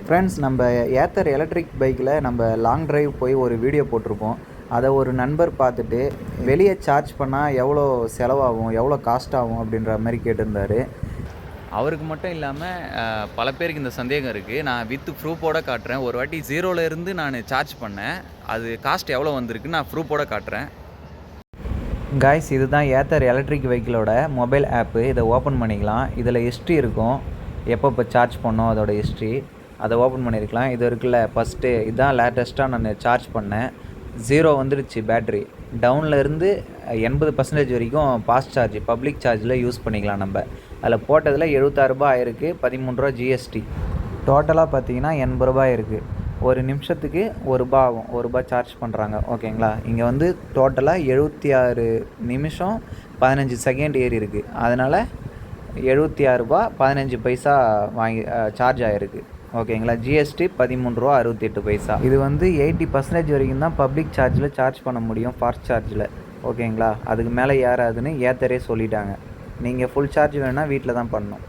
Friends, நம்ம Ather electric பைக்கில் நம்ம லாங் டிரைவ் போய் ஒரு வீடியோ போட்டிருப்போம். அதை ஒரு நண்பர் பார்த்துட்டு வெளியே சார்ஜ் பண்ணால் எவ்வளோ செலவாகும், எவ்வளோ காஸ்ட் ஆகும் அப்படின்ற மாதிரி கேட்டிருந்தாரு. அவருக்கு மட்டும் இல்லாமல் பல பேருக்கு இந்த சந்தேகம் இருக்குது. நான் வித் ப்ரூஃபோட காட்டுறேன். ஒரு வாட்டி ஜீரோலேருந்து நான் சார்ஜ் பண்ணேன். அது காஸ்ட் எவ்வளோ வந்திருக்கு நான் ப்ரூஃபோட காட்டுறேன். காய்ஸ், இதுதான் ஏத்தர் எலக்ட்ரிக் வெஹிக்கிளோட மொபைல் ஆப்பு. இதை ஓப்பன் பண்ணிக்கலாம். இதில் ஹிஸ்ட்ரி இருக்கும், எப்போ சார்ஜ் பண்ணோம் அதோட ஹிஸ்ட்ரி. அதை ஓப்பன் பண்ணியிருக்கலாம். இது இருக்குல்ல, ஃபஸ்ட்டு இதுதான் லேட்டஸ்ட்டாக நான் சார்ஜ் பண்ணேன். 0 வந்துடுச்சு பேட்ரி. டவுனில் இருந்து 80% வரைக்கும் ஃபாஸ்ட் சார்ஜ், பப்ளிக் சார்ஜில் யூஸ் பண்ணிக்கலாம். நம்ம அதில் போட்டதில் 76 ரூபாய் ஆயிருக்கு, 13 ரூபா ஜிஎஸ்டி. டோட்டலாக பார்த்தீங்கன்னா 80 ரூபாய் இருக்குது. ஒரு நிமிஷத்துக்கு 1 ரூபா ஆகும். 1 ரூபா சார்ஜ் பண்ணுறாங்க, ஓகேங்களா. இங்கே வந்து டோட்டலாக 76 நிமிஷம் 15 செகண்ட் ஏறி இருக்குது. அதனால் 76 ரூபா 15 பைசா வாங்கி சார்ஜ் ஆகிருக்கு, ஓகேங்களா. ஜிஎஸ்டி 13 ரூபா 68 பைசா. இது வந்து 80% வரைக்கும் தான் பப்ளிக் சார்ஜில் சார்ஜ் பண்ண முடியும், ஃபாஸ்ட் சார்ஜில், ஓகேங்களா. அதுக்கு மேலே ஏறாதுன்னு ஏத்தரே சொல்லிட்டாங்க. நீங்கள் ஃபுல் சார்ஜ் வேணுன்னா வீட்டில் தான் பண்ணணும்.